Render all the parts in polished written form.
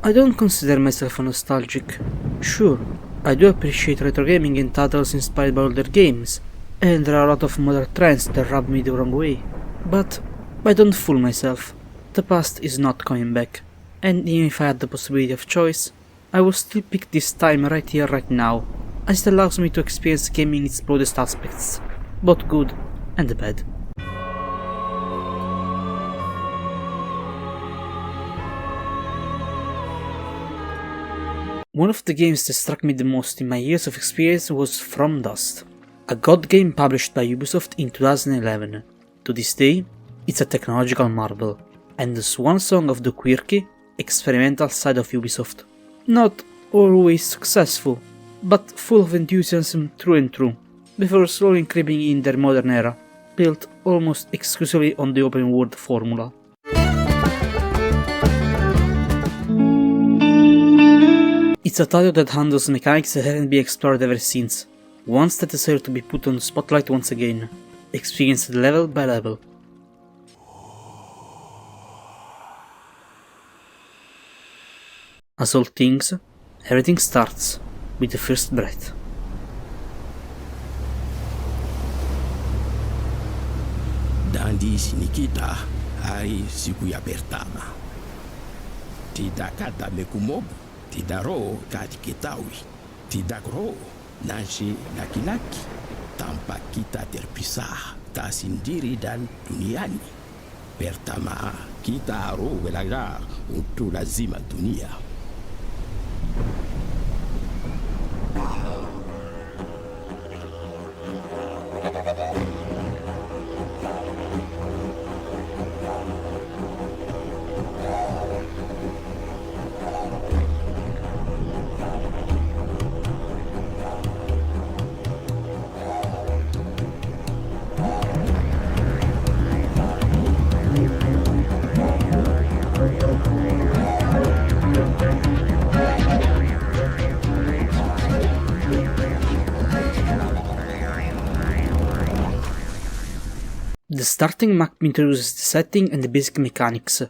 I don't consider myself a nostalgic. Sure, I do appreciate retro gaming and titles inspired by older games, and there are a lot of modern trends that rub me the wrong way. But I don't fool myself. The past is not coming back, and even if I had the possibility of choice, I would still pick this time right here, right now, as it allows me to experience gaming in its broadest aspects, both good and bad. One of the games that struck me the most in my years of experience was From Dust, a god game published by Ubisoft in 2011. To this day, it's a technological marvel, and the swan song of the quirky, experimental side of Ubisoft. Not always successful, but full of enthusiasm through and through, before slowly creeping in their modern era, built almost exclusively on the open world formula. It's a title that handles mechanics that haven't been explored ever since, ones that deserve to be put on the spotlight once again, experienced level by level. As all things, everything starts with the first breath. Dandi sinikita ay sikuya pertama. Tidak kata mekumobu, tidak ro kati kitawi, tidak ro nasi laki-laki. Tanpa kita terpisah, tak sendiri dan duniani. Pertama, kita ro belajar untuk lazima dunia. The starting map introduces the setting and the basic mechanics.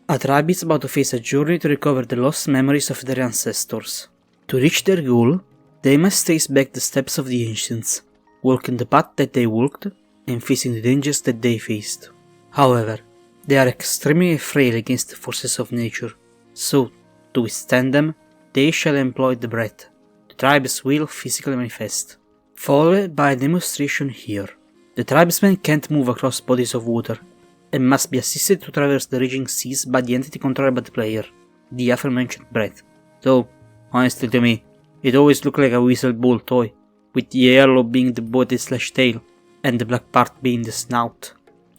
A tribe is about to face a journey to recover the lost memories of their ancestors. To reach their goal, they must trace back the steps of the ancients, walking the path that they walked, and facing the dangers that they faced. However, they are extremely frail against the forces of nature, so, to withstand them, they shall employ the breath. The tribe's will physically manifest, followed by a demonstration here. The tribesmen can't move across bodies of water, and must be assisted to traverse the raging seas by the entity controlled by the player, the aforementioned breath. Though, honestly to me, it always looked like a whistle ball toy, with the yellow being the body/tail, and the black part being the snout.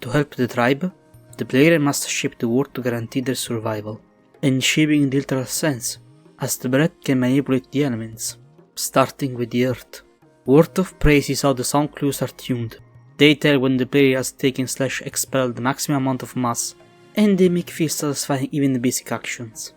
To help the tribe, the player must shape the world to guarantee their survival, and shaping in the literal sense, as the breath can manipulate the elements, starting with the earth. Word of praise is how the sound clues are tuned. They tell when the player has taken/expelled the maximum amount of mass, and they make feel satisfying even the basic actions.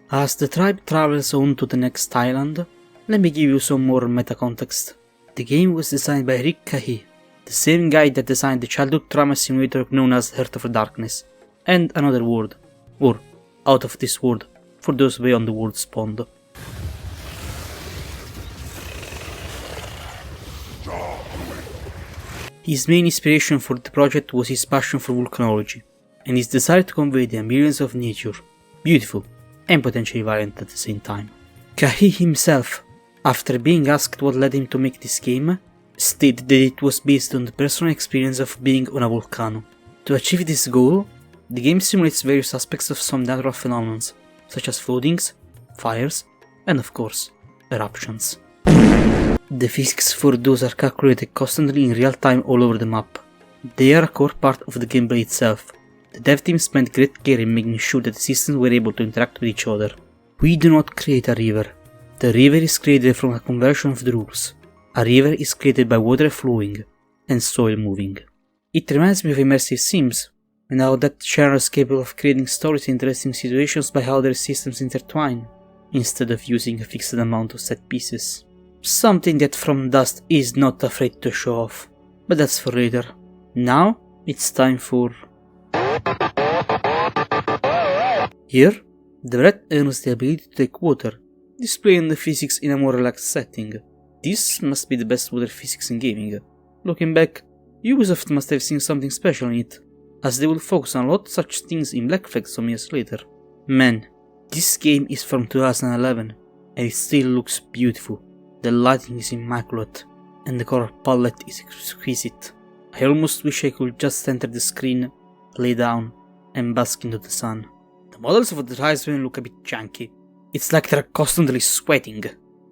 As the tribe travels on to the next island, let me give you some more meta context. The game was designed by Rick Cahy, the same guy that designed the childhood trauma simulator known as Heart of Darkness, and Another World, or Out of This World, for those beyond the world spawned. His main inspiration for the project was his passion for volcanology, and his desire to convey the ambience of nature, beautiful and potentially violent at the same time. Cahy himself, after being asked what led him to make this game, stated that it was based on the personal experience of being on a volcano. To achieve this goal, the game simulates various aspects of some natural phenomena, such as floodings, fires, and of course, eruptions. The physics for those are calculated constantly in real time all over the map. They are a core part of the gameplay itself. The dev team spent great care in making sure that the systems were able to interact with each other. We do not create a river. The river is created from a conversion of the rules. A river is created by water flowing and soil moving. It reminds me of immersive sims, and how that genre is capable of creating stories and interesting situations by how their systems intertwine, instead of using a fixed amount of set pieces. Something that From Dust is not afraid to show off, but that's for later. Now, it's time for... Here, the red earns the ability to take water, displaying the physics in a more relaxed setting. This must be the best water physics in gaming. Looking back, Ubisoft must have seen something special in it, as they will focus on a lot of such things in Black Flag some years later. Man, this game is from 2011, and it still looks beautiful. The lighting is immaculate, and the color palette is exquisite. I almost wish I could just enter the screen, lay down, and bask into the sun. The models of the tribesmen look a bit janky. It's like they're constantly sweating.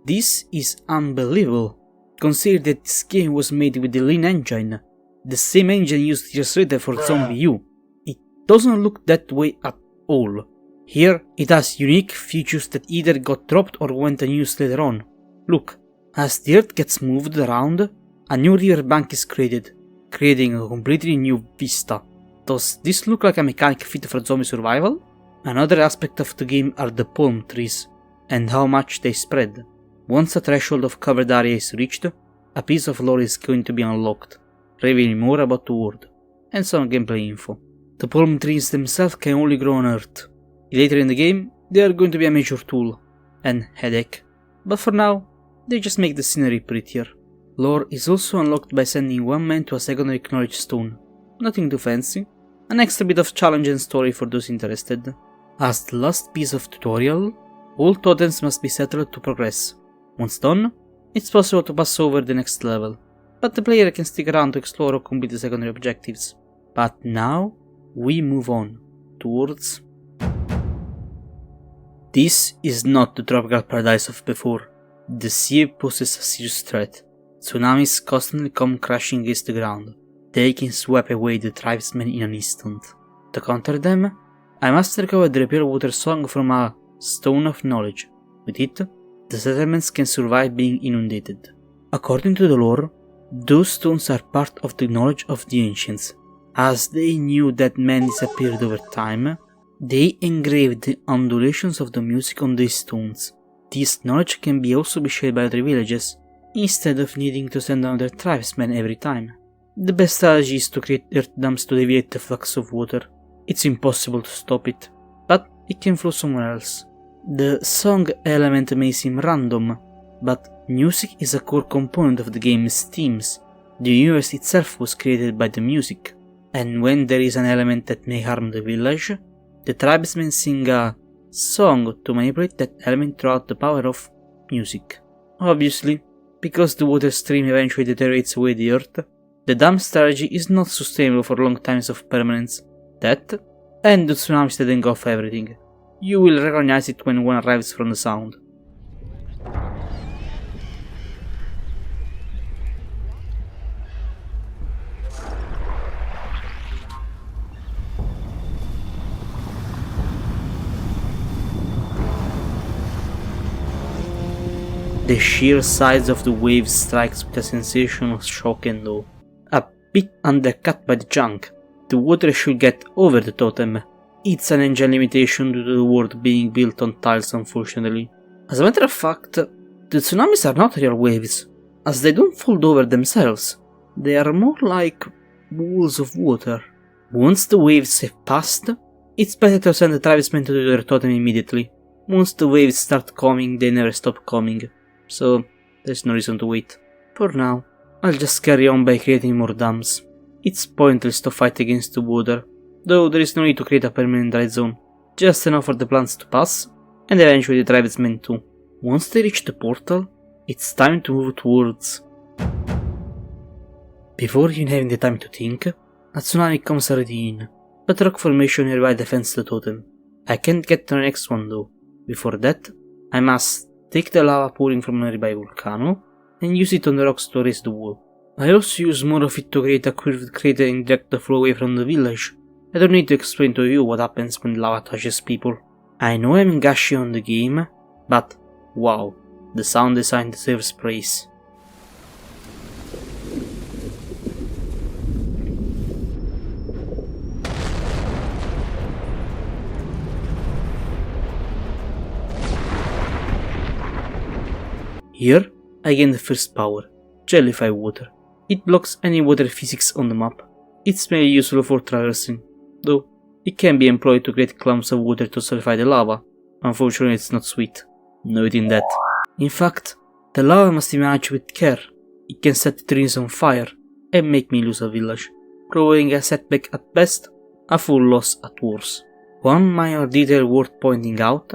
This is unbelievable. Consider that this game was made with the Lean engine, the same engine used years later for Zombie U. It doesn't look that way at all. Here, it has unique features that either got dropped or went unused later on. Look, as the earth gets moved around, a new riverbank is created, creating a completely new vista. Does this look like a mechanic fit for zombie survival? Another aspect of the game are the palm trees, and how much they spread. Once a threshold of covered area is reached, a piece of lore is going to be unlocked, revealing more about the world, and some gameplay info. The palm trees themselves can only grow on Earth. Later in the game, they are going to be a major tool, and headache, but for now, they just make the scenery prettier. Lore is also unlocked by sending one man to a secondary knowledge stone. Nothing too fancy, an extra bit of challenge and story for those interested. As the last piece of tutorial, all totems must be settled to progress. Once done, it's possible to pass over the next level, but the player can stick around to explore or complete the secondary objectives. But now, we move on towards... This is not the tropical paradise of before. The sea poses a serious threat. Tsunamis constantly come crashing against the ground. They can sweep away the tribesmen in an instant. To counter them, I must recover the repair water song from a Stone of Knowledge. With it, the settlements can survive being inundated. According to the lore, those stones are part of the knowledge of the ancients. As they knew that man disappeared over time, they engraved the undulations of the music on these stones. This knowledge can also be shared by other villages, instead of needing to send down their tribesmen every time. The best strategy is to create earth dams to deviate the flux of water. It's impossible to stop it, but it can flow somewhere else. The song element may seem random, but music is a core component of the game's themes. The universe itself was created by the music, and when there is an element that may harm the village, the tribesmen sing a song to manipulate that element throughout the power of music. Obviously, because the water stream eventually deteriorates away the earth, the dam strategy is not sustainable for long times of permanence. That, and the tsunamis that engulf everything. You will recognize it when one arrives from the sound. The sheer size of the waves strikes with a sensation of shock and awe. A bit undercut by the junk, the water should get over the totem. It's an engine limitation due to the world being built on tiles, unfortunately. As a matter of fact, the tsunamis are not real waves, as they don't fold over themselves. They are more like pools of water. Once the waves have passed, it's better to send the tribesmen to do their totem immediately. Once the waves start coming, they never stop coming, so there's no reason to wait. For now, I'll just carry on by creating more dams. It's pointless to fight against the water, though there is no need to create a permanent dry zone, just enough for the plants to pass, and eventually the tribesmen too. Once they reach the portal, it's time to move towards... Before even having the time to think, a tsunami comes already in, but the rock formation nearby defends the totem. I can't get to the next one though. Before that, I must take the lava pouring from a nearby volcano and use it on the rocks to raise the wall. I also use more of it to create a curved crater and direct the flow away from the village. I don't need to explain to you what happens when lava touches people. I know I'm gushy on the game, but wow, the sound design deserves praise. Here, I gain the first power, Jellyfy Water. It blocks any water physics on the map. It's mainly useful for traversing, though It can be employed to create clumps of water to solidify the lava. Unfortunately, it's not sweet. No eating that. In fact, the lava must be managed with care. It can set the trees on fire and make me lose a village, proving a setback at best, a full loss at worst. One minor detail worth pointing out: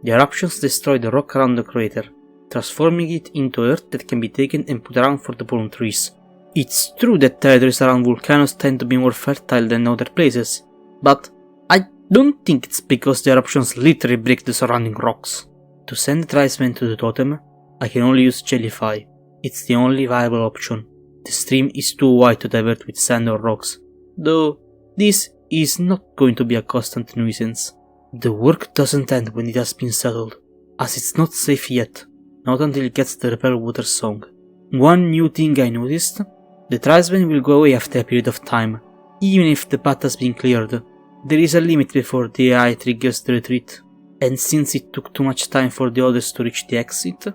the eruptions destroy the rock around the crater, transforming it into earth that can be taken and put around for the fallen trees. It's true that territories around volcanoes tend to be more fertile than other places, but I don't think it's because the eruptions literally break the surrounding rocks. To send the tribesmen to the totem, I can only use Jellyfy. It's the only viable option. The stream is too wide to divert with sand or rocks, though this is not going to be a constant nuisance. The work doesn't end when it has been settled, as it's not safe yet, not until it gets the repel water song. One new thing I noticed: the tribesmen will go away after a period of time, even if the path has been cleared. There is a limit before the AI triggers the retreat, and since it took too much time for the others to reach the exit,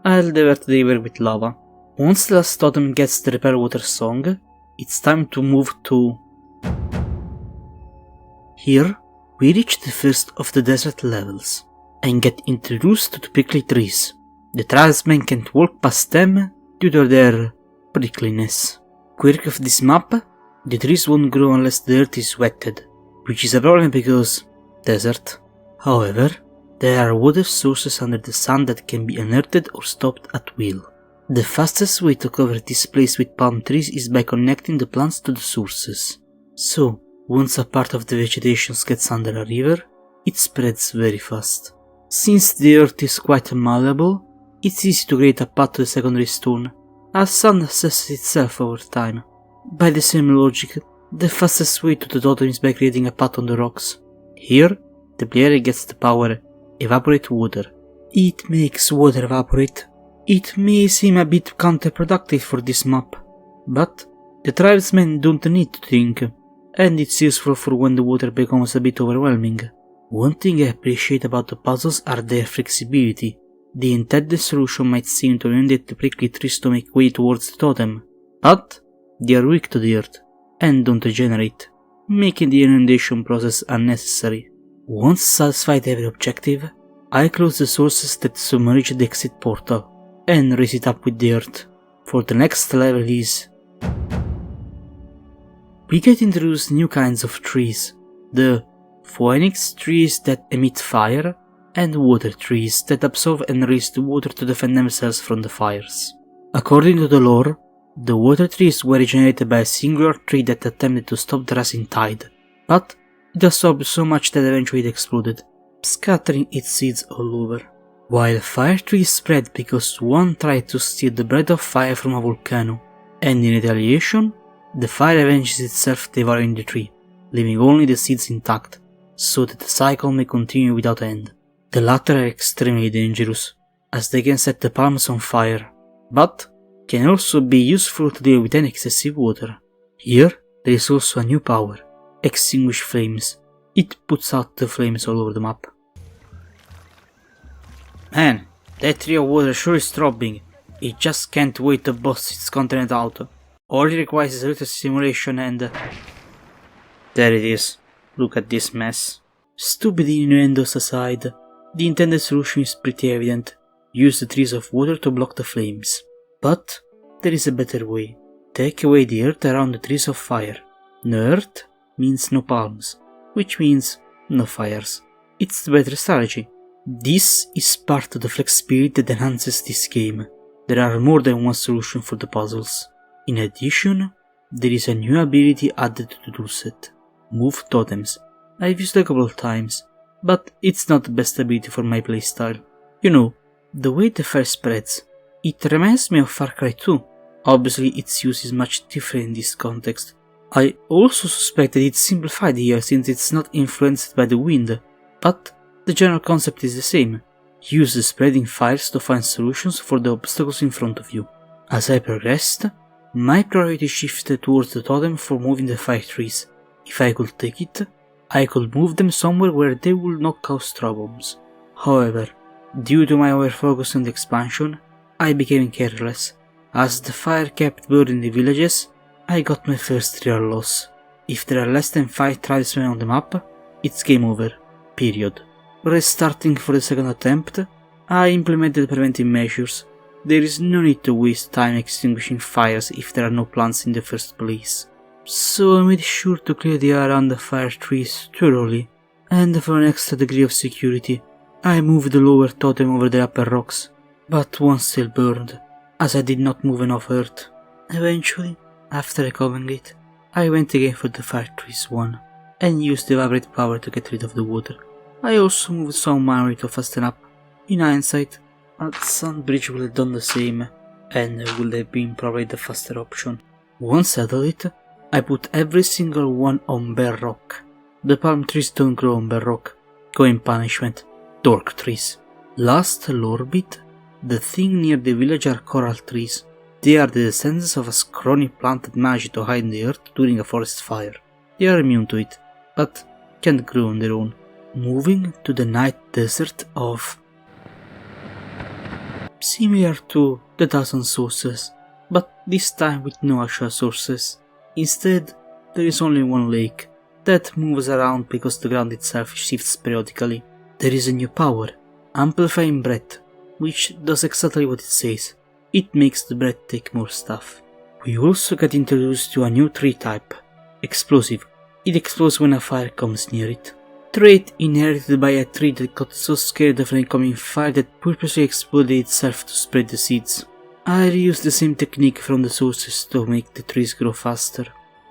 I'll divert the river with lava. Once the last totem gets the repel water song, it's time to move to... Here, we reach the first of the desert levels, and get introduced to the prickly trees. The tribesmen can't walk past them due to their prickliness. Quirk of this map: the trees won't grow unless the earth is wetted, which is a problem because desert. However, there are water sources under the sun that can be unearthed or stopped at will. The fastest way to cover this place with palm trees is by connecting the plants to the sources. So, once a part of the vegetation gets under a river, it spreads very fast. Since the earth is quite malleable, it's easy to create a path to the secondary stone, as sand assesses itself over time. By the same logic, the fastest way to the totem is by creating a path on the rocks. Here, the player gets the power Evaporate Water. It makes water evaporate. It may seem a bit counterproductive for this map, but the tribesmen don't need to think, and it's useful for when the water becomes a bit overwhelming. One thing I appreciate about the puzzles are their flexibility. The intended solution might seem to inundate the prickly trees to make way towards the totem, but they are weak to the earth and don't regenerate, making the inundation process unnecessary. Once satisfied every objective, I close the sources that submerge the exit portal and raise it up with the earth. For the next level is... we get introduced new kinds of trees: the phoenix trees that emit fire, and water trees that absorb and raise the water to defend themselves from the fires. According to the lore, the water trees were regenerated by a singular tree that attempted to stop the rising tide, but it absorbed so much that eventually it exploded, scattering its seeds all over. While fire trees spread because one tried to steal the breath of fire from a volcano, and in retaliation, the fire avenges itself, devouring the tree, leaving only the seeds intact, so that the cycle may continue without end. The latter are extremely dangerous, as they can set the palms on fire, but can also be useful to deal with any excessive water. Here, there is also a new power: Extinguish Flames. It puts out the flames all over the map. Man, that tree of water sure is throbbing. It just can't wait to bust its content out. All it requires is a little simulation and... there it is. Look at this mess. Stupid innuendos aside, the intended solution is pretty evident. Use the trees of water to block the flames. But there is a better way. Take away the earth around the trees of fire. No earth means no palms, which means no fires. It's the better strategy. This is part of the flexibility that enhances this game. There are more than one solution for the puzzles. In addition, there is a new ability added to the toolset: Move Totems. I've used it a couple of times, but it's not the best ability for my playstyle. You know, the way the fire spreads. It reminds me of Far Cry 2. Obviously its use is much different in this context. I also suspect that it's simplified here since it's not influenced by the wind, but the general concept is the same. Use the spreading fires to find solutions for the obstacles in front of you. As I progressed, my priority shifted towards the totem for moving the fire trees. If I could take it, I could move them somewhere where they would not cause troubles. However, due to my overfocus on the expansion, I became careless. As the fire kept burning the villages, I got my first real loss. If there are less than 5 tribesmen on the map, it's game over. Period. Restarting for the second attempt, I implemented preventive measures. There is no need to waste time extinguishing fires if there are no plants in the first place. So I made sure to clear the area around the fire trees thoroughly, and for an extra degree of security, I moved the lower totem over the upper rocks, but one still burned, as I did not move enough earth. Eventually, after recovering it, I went again for the fire trees one, and used the evaporate power to get rid of the water. I also moved some manually to fasten up. In hindsight, a sand bridge would have done the same, and would have been probably the faster option. Once settled it, I put every single one on bare rock. The palm trees don't grow on bare rock. Go in punishment. Dork trees. Last lore bit, the thing near the village are coral trees. They are the descendants of a scrawny plant that managed to hide in the earth during a forest fire. They are immune to it, but can't grow on their own. Moving to the night desert of... similar to the Thousand Sources, but this time with no actual sources. Instead, there is only one lake that moves around because the ground itself shifts periodically. There is a new power, Amplifying Breath, which does exactly what it says. It makes the breath take more stuff. We also get introduced to a new tree type, Explosive. It explodes when a fire comes near it. Trait inherited by a tree that got so scared of an incoming fire that purposely exploded itself to spread the seeds. I reused the same technique from the sources to make the trees grow faster.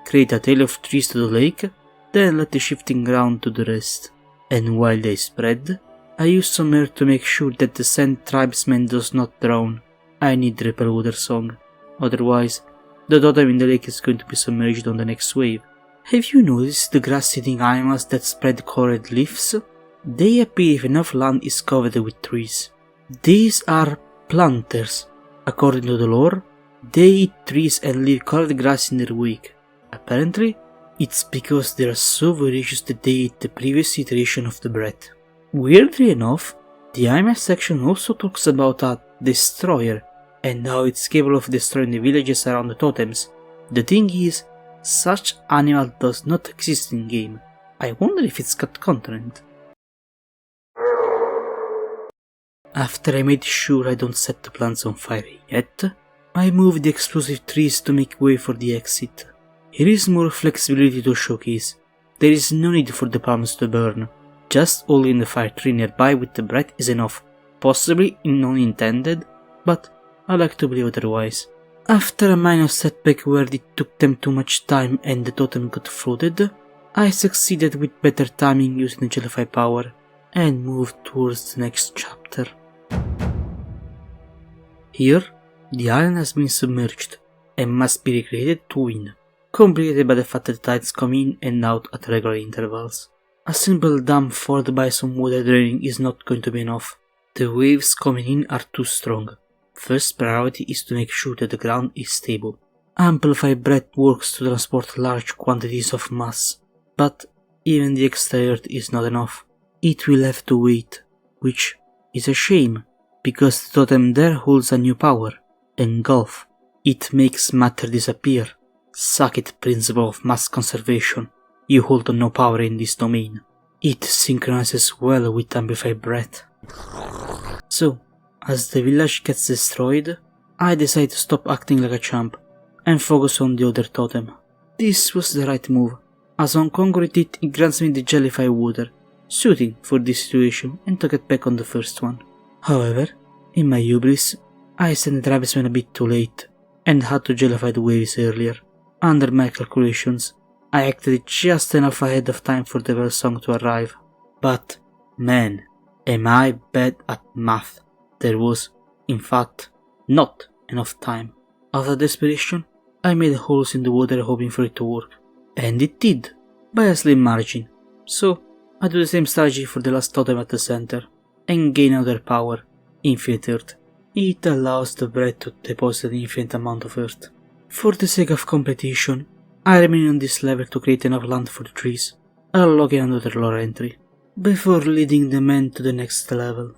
Create a tail of trees to the lake, then let the shifting ground do the rest. And while they spread, I used some earth to make sure that the sand tribesman does not drown. I need Ripple Water Song, otherwise the totem in the lake is going to be submerged on the next wave. Have you noticed the grass-eating animals that spread colored leaves? They appear if enough land is covered with trees. These are planters. According to the lore, they eat trees and leave colored grass in their wake. Apparently, it's because they are so voracious that they eat the previous iteration of the breath. Weirdly enough, the IMF section also talks about a destroyer and how it's capable of destroying the villages around the totems. The thing is, such animal does not exist in game. I wonder if it's got content. After I made sure I don't set the plants on fire yet, I moved the explosive trees to make way for the exit. Here is more flexibility to showcase. There is no need for the palms to burn. Just holding the fire tree nearby with the breath is enough. Possibly unintended, but I like to believe otherwise. After a minor setback where it took them too much time and the totem got flooded, I succeeded with better timing using the Jellyfy power and moved towards the next chapter. Here, the island has been submerged and must be recreated to win, complicated by the fact that the tides come in and out at regular intervals. A simple dam followed by some water draining is not going to be enough. The waves coming in are too strong. First priority is to make sure that the ground is stable. Amplify Breath works to transport large quantities of mass, but even the extra earth is not enough. It will have to wait, which is a shame, because the totem there holds a new power, Engulf. It makes matter disappear. Suck it, principle of mass conservation. You hold no power in this domain. It synchronizes well with Amplify Breath. So, as the village gets destroyed, I decide to stop acting like a champ and focus on the other totem. This was the right move, as on conquering it grants me the Jellyfy water, suiting for this situation and to get back on the first one. However, in my hubris, I sent the tribesman a bit too late and had to Jellyfy the waves earlier. Under my calculations, I acted just enough ahead of time for the bell song to arrive. But, man, am I bad at math. There was, in fact, not enough time. Out of desperation, I made holes in the water hoping for it to work. And it did, by a slim margin. So, I do the same strategy for the last totem at the center, and gain another power, Infinite Earth. It allows the breath to deposit an infinite amount of earth. For the sake of competition, I remain on this level to create enough land for the trees, unlocking another lore entry, before leading the men to the next level.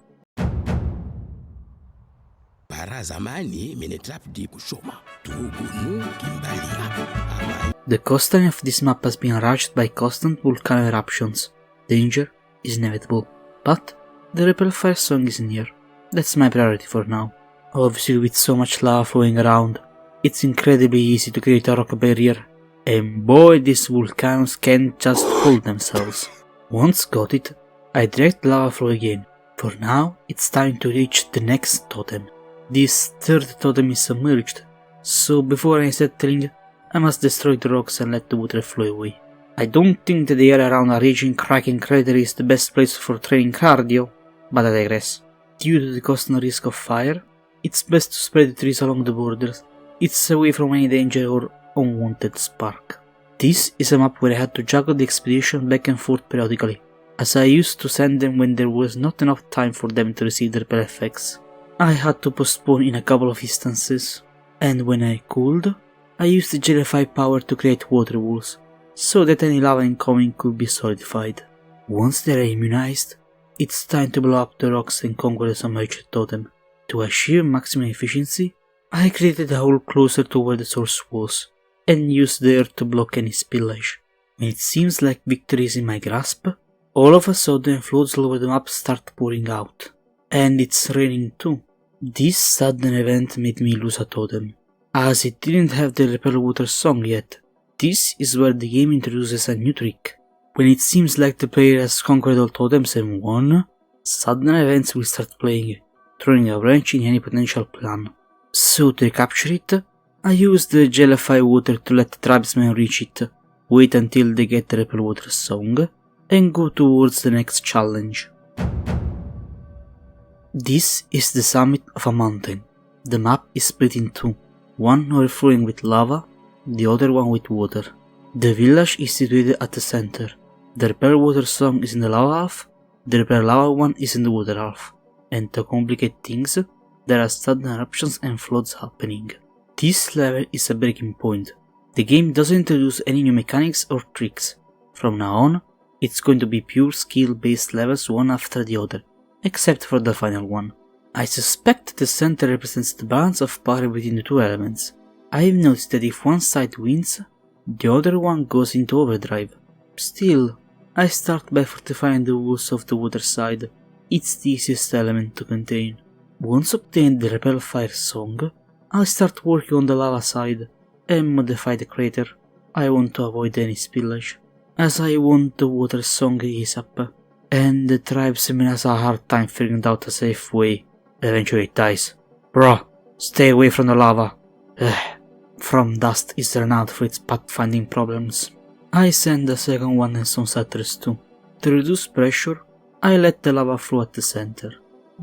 The coastline of this map has been ravaged by constant volcano eruptions. Danger is inevitable, but the Repel Fire song is near. That's my priority for now. Obviously, with so much lava flowing around, it's incredibly easy to create a rock barrier, and boy, these volcanoes can't just hold themselves. Once got it, I direct lava flow again. For now, it's time to reach the next totem. This third totem is submerged, so before any settling, I must destroy the rocks and let the water flow away. I don't think that the area around a raging cracking crater is the best place for training cardio, but I digress. Due to the constant risk of fire, it's best to spread the trees along the borders. It's away from any danger or unwanted spark. This is a map where I had to juggle the expedition back and forth periodically, as I used to send them when there was not enough time for them to receive the repel effects. I had to postpone in a couple of instances, and when I could, I used the Jellyfy power to create water walls, so that any lava incoming could be solidified. Once they are immunized, it's time to blow up the rocks and conquer the submerged totem. To achieve maximum efficiency, I created a hole closer to where the source was, and used the earth to block any spillage. When it seems like victory is in my grasp, all of a sudden floods all over the map start pouring out. And it's raining too. This sudden event made me lose a totem, as it didn't have the repel water song yet. This is where the game introduces a new trick. When it seems like the player has conquered all totems and won, sudden events will start playing, throwing a wrench in any potential plan. So to recapture it, I use the Jellyfy water to let the tribesmen reach it, wait until they get the repel water song, and go towards the next challenge. This is the summit of a mountain. The map is split in two, one overflowing with lava, the other one with water. The village is situated at the center. The repel water song is in the lava half, the repel lava one is in the water half, and to complicate things, there are sudden eruptions and floods happening. This level is a breaking point. The game doesn't introduce any new mechanics or tricks. From now on, it's going to be pure skill based levels one after the other, except for the final one. I suspect the center represents the balance of power between the two elements. I've noticed that if one side wins, the other one goes into overdrive. Still, I start by fortifying the walls of the water side. It's the easiest element to contain. Once obtained the repel fire song, I'll start working on the lava side and modify the crater. I want to avoid any spillage, as I want the water song ASAP, and the tribesman has a hard time figuring out a safe way. Eventually it dies. Bro, stay away from the lava. From dust is renowned for its pathfinding problems. I send the second one and some settlers too. To reduce pressure, I let the lava flow at the center.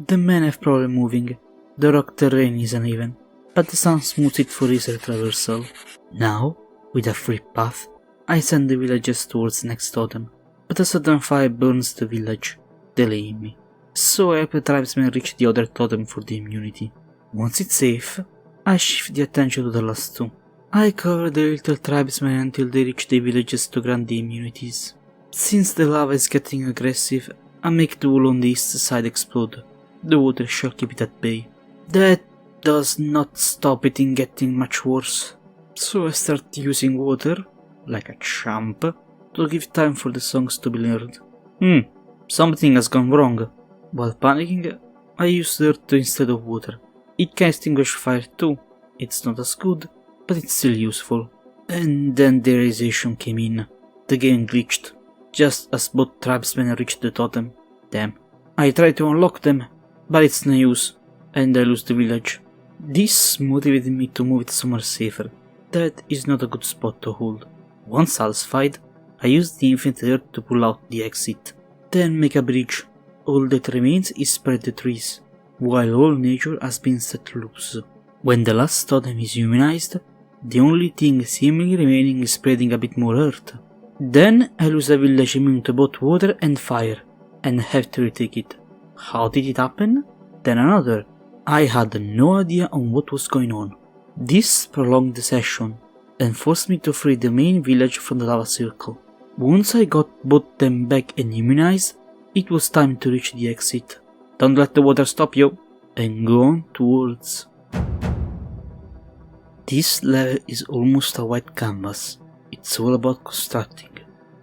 The men have problem moving. The rock terrain is uneven, but the sun smooths it for easier traversal. Now, with a free path, I send the villagers towards the next totem, but a sudden fire burns the village, delaying me. So I help the tribesmen reach the other totem for the immunity. Once it's safe, I shift the attention to the last two. I cover the little tribesmen until they reach the villages to grant the immunities. Since the lava is getting aggressive, I make the wall on the east side explode. The water shall keep it at bay. That does not stop it in getting much worse. So I start using water, like a champ, to give time for the songs to be learned. Something has gone wrong. While panicking, I use dirt instead of water. It can extinguish fire too. It's not as good, but it's still useful. And then the realization came in. The game glitched, just as both tribesmen reached the totem. Damn. I try to unlock them, but it's no use, and I lose the village. This motivated me to move it somewhere safer. That is not a good spot to hold. Once satisfied, I use the infinite earth to pull out the exit. Then make a bridge. All that remains is spread the trees, while all nature has been set loose. When the last totem is immunized, the only thing seemingly remaining is spreading a bit more earth. Then I lose a village immune to both water and fire, and have to retake it. How did it happen? Then another. I had no idea on what was going on. This prolonged the session, and forced me to free the main village from the lava circle. Once I got both them back and immunized, it was time to reach the exit. Don't let the water stop you, and go on towards. This level is almost a white canvas. It's all about constructing.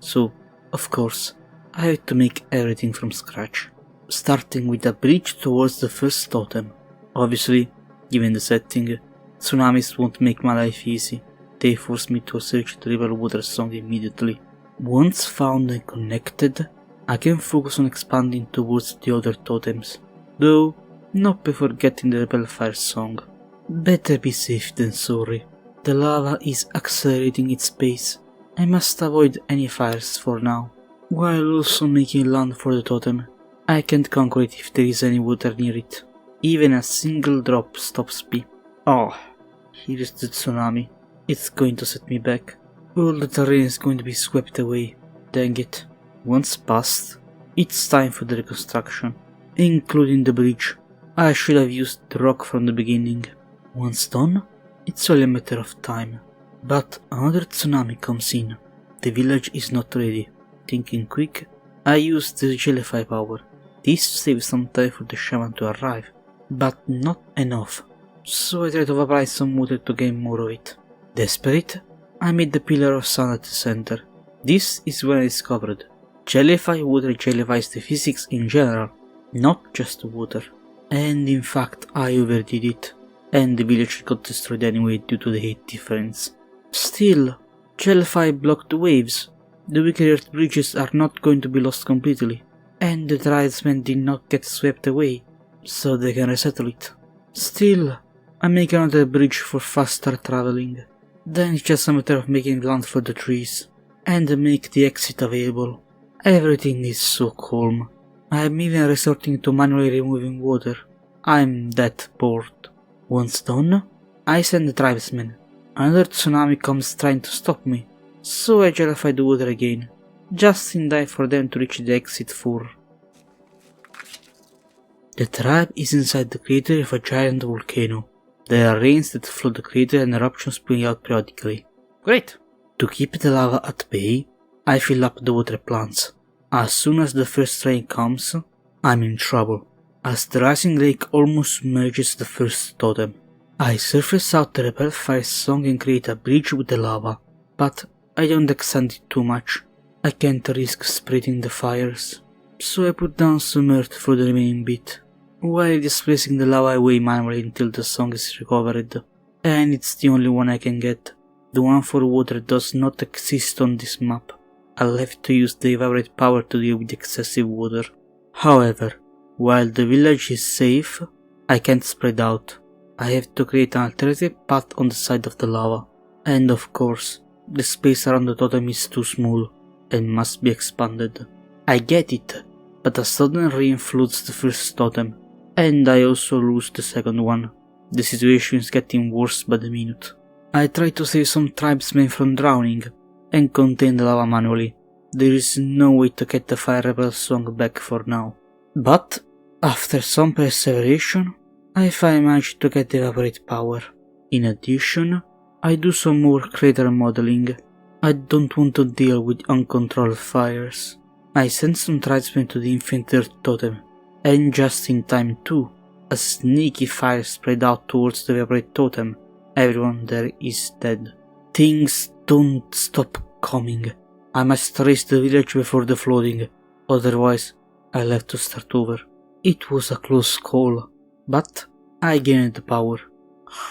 So, of course, I had to make everything from scratch, starting with a bridge towards the first totem. Obviously, given the setting, tsunamis won't make my life easy. They force me to search the river water song immediately. Once found and connected, I can focus on expanding towards the other totems, though not before getting the Wildfires song. Better be safe than sorry. The lava is accelerating its pace. I must avoid any fires for now, while also making land for the totem. I can't conquer it if there is any water near it. Even a single drop stops me. Oh, here's the tsunami. It's going to set me back. All the terrain is going to be swept away. Dang it. Once past, it's time for the reconstruction, including the bridge. I should have used the rock from the beginning. Once done, it's only a matter of time. But another tsunami comes in. The village is not ready. Thinking quick, I use the jellyfy power. This saves some time for the shaman to arrive, but not enough, so I try to apply some water to gain more of it. Desperate, I made the pillar of sun at the center. This is when I discovered jellyfy water jellyfies the physics in general, not just the water. And in fact I overdid it, and the village got destroyed anyway due to the height difference. Still, jellyfy blocked the waves. The weaker earth bridges are not going to be lost completely, and the tribesmen did not get swept away, so they can resettle it. Still, I make another bridge for faster traveling. Then it's just a matter of making land for the trees, and make the exit available. Everything is so calm. I am even resorting to manually removing water. I'm that bored. Once done, I send the tribesmen. Another tsunami comes trying to stop me, so I jellyfy the water again, just in time for them to reach the exit 4. The tribe is inside the crater of a giant volcano. There are rains that flood the crater and eruptions spring out periodically. Great! To keep the lava at bay, I fill up the water plants. As soon as the first rain comes, I'm in trouble, as the rising lake almost submerges the first totem. I surface out the Wildfires song and create a bridge with the lava, but I don't extend it too much. I can't risk spreading the fires, so I put down some earth for the remaining bit, while displacing the lava away manually until the song is recovered, and it's the only one I can get. The one for water does not exist on this map. I'll have to use the evaporate power to deal with excessive water. However, while the village is safe, I can't spread out. I have to create an alternative path on the side of the lava, and of course, the space around the totem is too small and must be expanded. I get it, but a sudden rain floods the first totem, and I also lose the second one. The situation is getting worse by the minute. I try to save some tribesmen from drowning and contain the lava manually. There is no way to get the fire rebel song back for now. But, after some perseveration, I finally manage to get the evaporate power. In addition, I do some more crater modeling. I don't want to deal with uncontrolled fires. I send some tribesmen to the infinite earth totem, and just in time too. A sneaky fire spread out towards the evaporate totem. Everyone there is dead. Things don't stop coming. I must raise the village before the flooding, otherwise I'll have to start over. It was a close call, but I gained the power.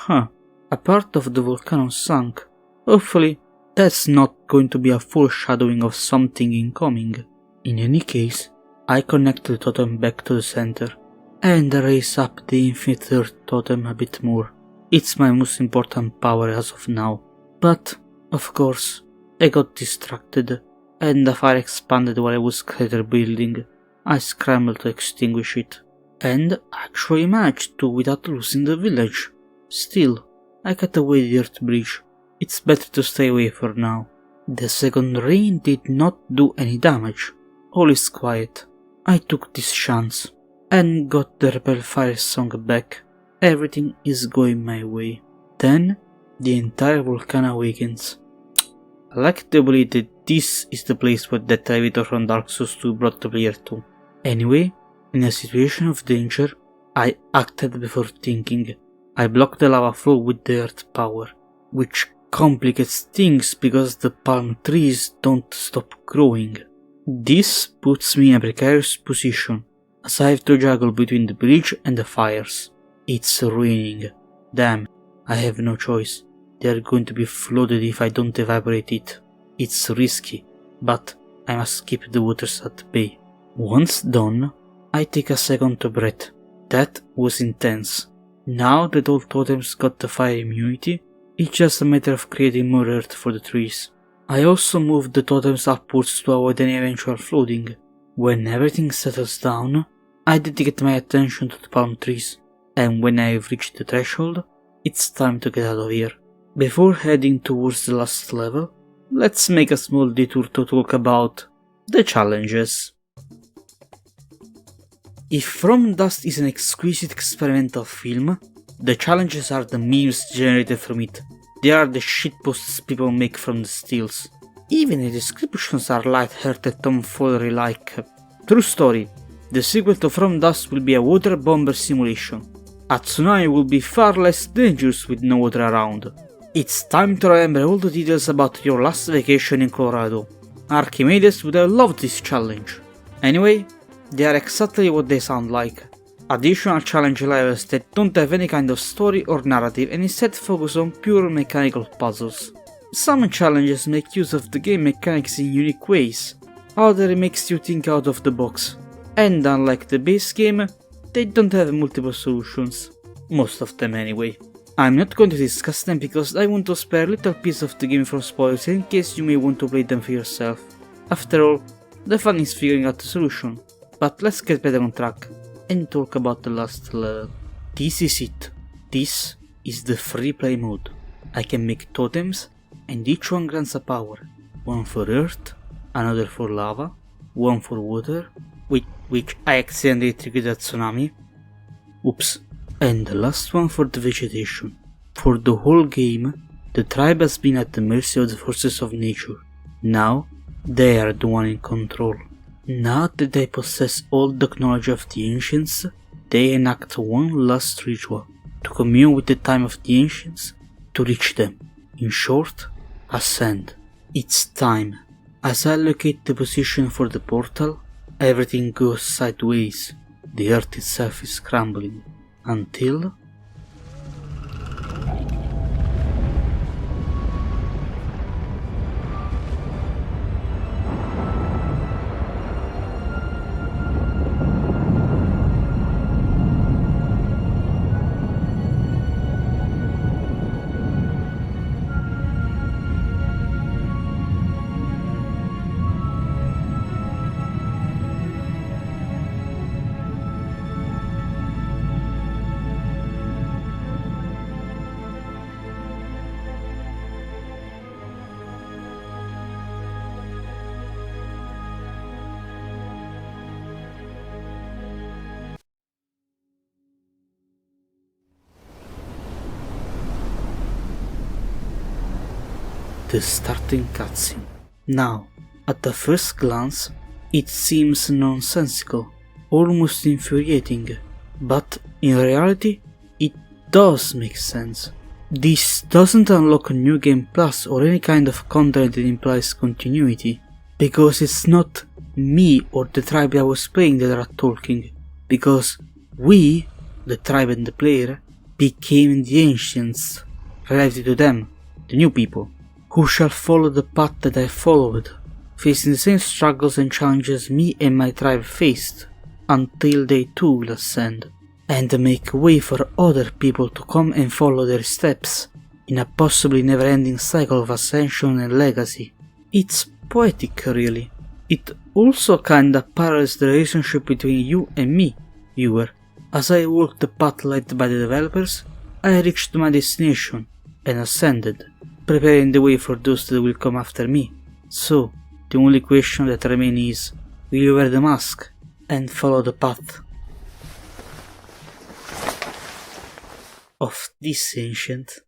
A part of the volcano sunk. Hopefully, that's not going to be a foreshadowing of something incoming. In any case, I connect the totem back to the center, and raise up the infinite earth totem a bit more. It's my most important power as of now. But, of course, I got distracted, and the fire expanded while I was crater building. I scrambled to extinguish it, and actually managed to without losing the village. Still, I cut away the earth bridge. It's better to stay away for now. The second rain did not do any damage. All is quiet. I took this chance, and got the Wildfires song back. Everything is going my way. Then, the entire volcano awakens. I like to believe that this is the place where that elevator from Dark Souls 2 brought the player to. Anyway, in a situation of danger, I acted before thinking. I blocked the lava flow with the earth power, which complicates things because the palm trees don't stop growing. This puts me in a precarious position, as I have to juggle between the bridge and the fires. It's ruining. Damn, I have no choice. They are going to be flooded if I don't evaporate it. It's risky, but I must keep the waters at bay. Once done, I take a second to breathe. That was intense. Now that all totems got the fire immunity, it's just a matter of creating more earth for the trees. I also moved the totems upwards to avoid any eventual flooding. When everything settles down, I dedicate my attention to the palm trees, and when I have reached the threshold, it's time to get out of here. Before heading towards the last level, let's make a small detour to talk about the challenges. If From Dust is an exquisite experimental film, the challenges are the memes generated from it. They are the shitposts people make from the stills. Even the descriptions are light-hearted tomfoolery like true story. The sequel to From Dust will be a water bomber simulation. A tsunami will be far less dangerous with no water around. It's time to remember all the details about your last vacation in Colorado. Archimedes would have loved this challenge. Anyway, they are exactly what they sound like. Additional challenge levels that don't have any kind of story or narrative and instead focus on pure mechanical puzzles. Some challenges make use of the game mechanics in unique ways, others makes you think out of the box, and unlike the base game, they don't have multiple solutions. Most of them anyway. I'm not going to discuss them because I want to spare a little piece of the game from spoilers in case you may want to play them for yourself. After all, the fun is figuring out the solution. But let's get better on track and talk about the last level. This is it. This is the free play mode. I can make totems and each one grants a power. One for earth, another for lava, one for water, with which I accidentally triggered a tsunami. Oops. And the last one for the vegetation. For the whole game, the tribe has been at the mercy of the forces of nature. Now, they are the one in control. Now that they possess all the knowledge of the ancients, they enact one last ritual, to commune with the time of the ancients, to reach them. In short, ascend. It's time. As I locate the position for the portal, everything goes sideways. The earth itself is crumbling. Until... the starting cutscene. Now, at the first glance, it seems nonsensical, almost infuriating, but in reality, it does make sense. This doesn't unlock a new game plus or any kind of content that implies continuity, because it's not me or the tribe I was playing that are talking, because we, the tribe and the player, became the ancients, related to them, the new people, who shall follow the path that I followed, facing the same struggles and challenges me and my tribe faced, until they too will ascend, and make way for other people to come and follow their steps, in a possibly never-ending cycle of ascension and legacy. It's poetic, really. It also kinda parallels the relationship between you and me, viewer. As I walked the path led by the developers, I reached my destination, and ascended, preparing the way for those that will come after me. So, the only question that remains is, will you wear the mask and follow the path of this ancient?